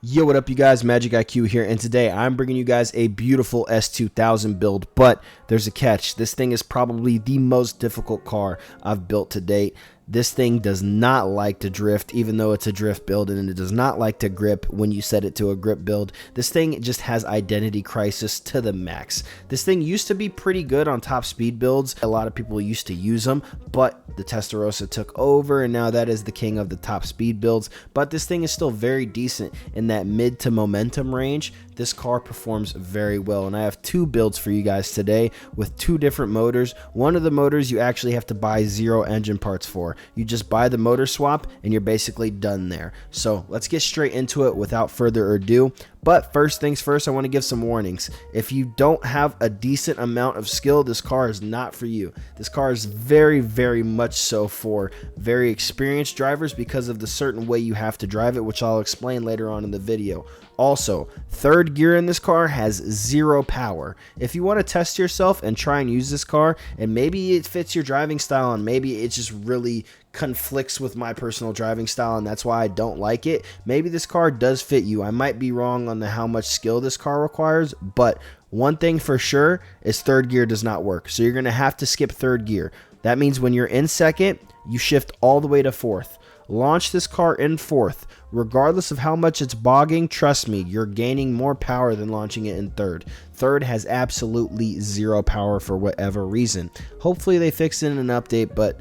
Yo, what up you guys, Magic IQ here, and today I'm bringing you guys a beautiful S2000 build, but there's a catch. This thing is probably the most difficult car I've built to date. This thing does not like to drift, even though it's a drift build, and it does not like to grip when you set it to a grip build. This thing just has identity crisis to the max. This thing used to be pretty good on top speed builds. A lot of people used to use them, but the Testarossa took over, and now that is the king of the top speed builds. But this thing is still very decent in that mid to momentum range. This car performs very well, and I have two builds for you guys today with two different motors. One of the motors you actually have to buy 0 engine parts for. You just buy the motor swap and you're basically done there. So let's get straight into it without further ado. But first things first, I want to give some warnings. If you don't have a decent amount of skill, this car is not for you. This car is very, very much so for very experienced drivers because of the certain way you have to drive it, which I'll explain later on in the video. Also, third gear in this car has 0 power. If you want to test yourself and try and use this car, and maybe it fits your driving style and maybe it just really conflicts with my personal driving style and that's why I don't like it, maybe this car does fit you. I might be wrong on how much skill this car requires, but one thing for sure is third gear does not work. So you're going to have to skip third gear. That means when you're in second, you shift all the way to fourth. Launch this car in fourth. Regardless of how much it's bogging, trust me, you're gaining more power than launching it in third. Third has absolutely 0 power for whatever reason. Hopefully they fix it in an update, but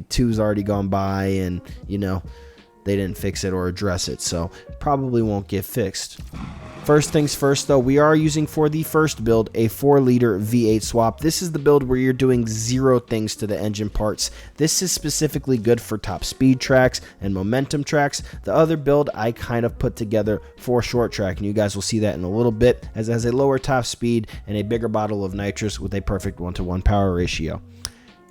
two's already gone by, and you know, they didn't fix it or address it, so probably won't get fixed. First things first though, we are using for the first build a 4-liter V8 swap. This is the build where you're doing 0 things to the engine parts. This is specifically good for top speed tracks and momentum tracks. The other build I kind of put together for short track, and you guys will see that in a little bit, as it has a lower top speed and a bigger bottle of nitrous with a perfect 1-to-1 power ratio.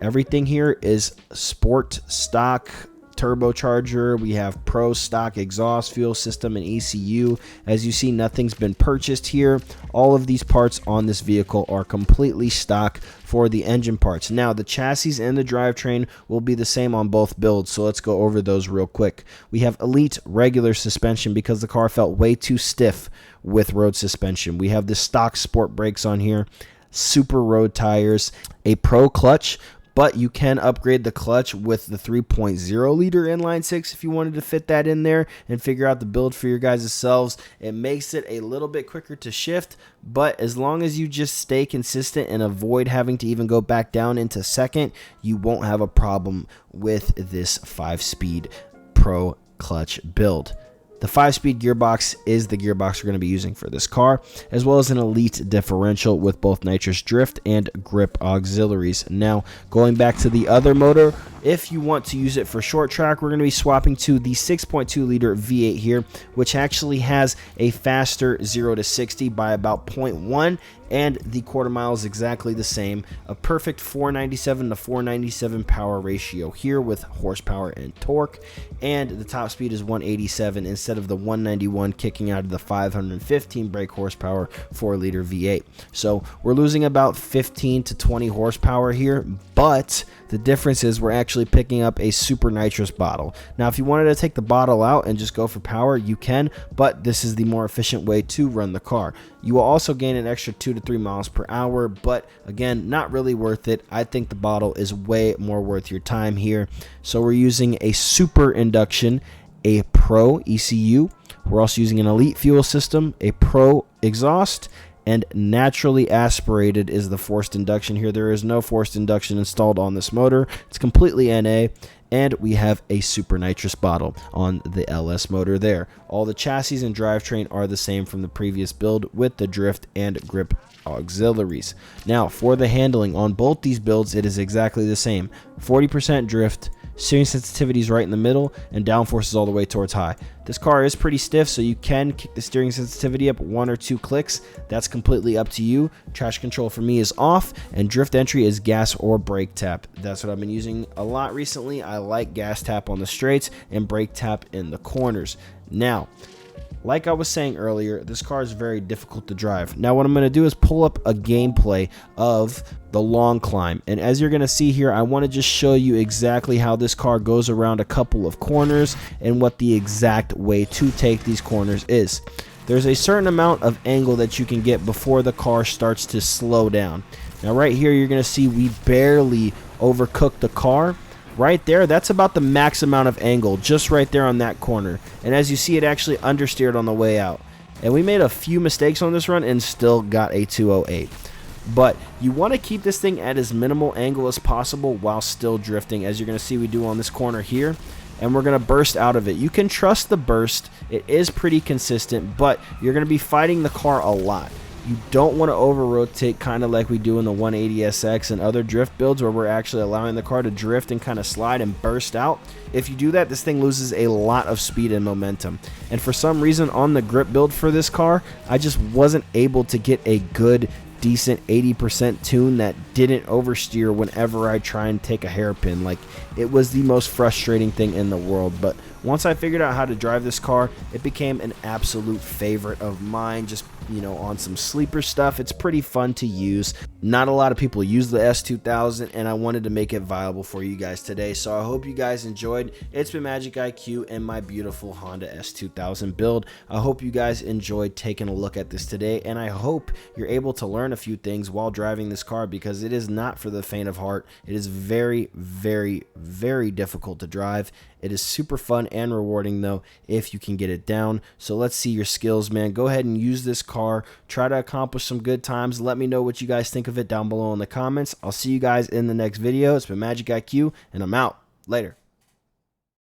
Everything here is sport stock turbocharger. We have pro stock exhaust, fuel system, and ECU. As you see, nothing's been purchased here. All of these parts on this vehicle are completely stock for the engine parts. Now, the chassis and the drivetrain will be the same on both builds, so let's go over those real quick. We have Elite regular suspension because the car felt way too stiff with road suspension. We have the stock sport brakes on here, super road tires, a pro clutch, but you can upgrade the clutch with the 3.0 liter inline 6 if you wanted to fit that in there and figure out the build for your guys' selves. It makes it a little bit quicker to shift, but as long as you just stay consistent and avoid having to even go back down into second, you won't have a problem with this 5-speed pro clutch build. The 5-speed gearbox is the gearbox we're going to be using for this car, as well as an Elite differential with both nitrous drift and grip auxiliaries. Now, going back to the other motor, if you want to use it for short track, we're going to be swapping to the 6.2 liter V8 here, which actually has a faster 0 to 60 by about 0.1, and the quarter mile is exactly the same. A perfect 497 to 497 power ratio here with horsepower and torque, and the top speed is 187 instead of the 191 kicking out of the 515 brake horsepower 4-liter V8. So we're losing about 15 to 20 horsepower here, but the difference is we're actually picking up a super nitrous bottle. Now, if you wanted to take the bottle out and just go for power, you can, but this is the more efficient way to run the car. You will also gain an extra 2 to 3 miles per hour, but again, not really worth it. I think the bottle is way more worth your time here. So we're using a super induction, a pro ECU. We're also using an Elite fuel system, a pro exhaust, and naturally aspirated is the forced induction here. There is no forced induction installed on this motor. It's completely NA, and we have a super nitrous bottle on the LS motor there. All the chassis and drivetrain are the same from the previous build with the drift and grip auxiliaries. Now for the handling on both these builds, it is exactly the same. 40% drift, steering sensitivity is right in the middle, and downforce is all the way towards high. This car is pretty stiff, so you can kick the steering sensitivity up 1 or 2 clicks. That's completely up to you. Traction control for me is off, and drift entry is gas or brake tap. That's what I've been using a lot recently. I like gas tap on the straights and brake tap in the corners. Now, like I was saying earlier, this car is very difficult to drive. Now what I'm going to do is pull up a gameplay of the long climb, and as you're going to see here, I want to just show you exactly how this car goes around a couple of corners and what the exact way to take these corners is. There's a certain amount of angle that you can get before the car starts to slow down. Now right here, you're going to see we barely overcooked the car. Right there, that's about the max amount of angle, just right there on that corner. And as you see, it actually understeered on the way out. And we made a few mistakes on this run and still got a 208. But you want to keep this thing at as minimal angle as possible while still drifting, as you're going to see we do on this corner here. And we're going to burst out of it. You can trust the burst. It is pretty consistent, but you're going to be fighting the car a lot. You don't want to over-rotate, kind of like we do in the 180SX and other drift builds where we're actually allowing the car to drift and kind of slide and burst out. If you do that, this thing loses a lot of speed and momentum. And for some reason on the grip build for this car, I just wasn't able to get a good, decent 80% tune that didn't oversteer whenever I try and take a hairpin. Like, it was the most frustrating thing in the world. But once I figured out how to drive this car, it became an absolute favorite of mine. Just, you know, on some sleeper stuff, it's pretty fun to use. Not a lot of people use the S2000, and I wanted to make it viable for you guys today. So I hope you guys enjoyed. It's been Magic IQ and my beautiful Honda S2000 build. I hope you guys enjoyed taking a look at this today, and I hope you're able to learn a few things while driving this car, because it is not for the faint of heart. It is very, very, very difficult to drive. It is super fun and rewarding though if you can get it down. So let's see your skills, man. Go ahead and use this car. Try to accomplish some good times. Let me know what you guys think of it down below in the comments. I'll see you guys in the next video. It's been Magic IQ, and I'm out. Later.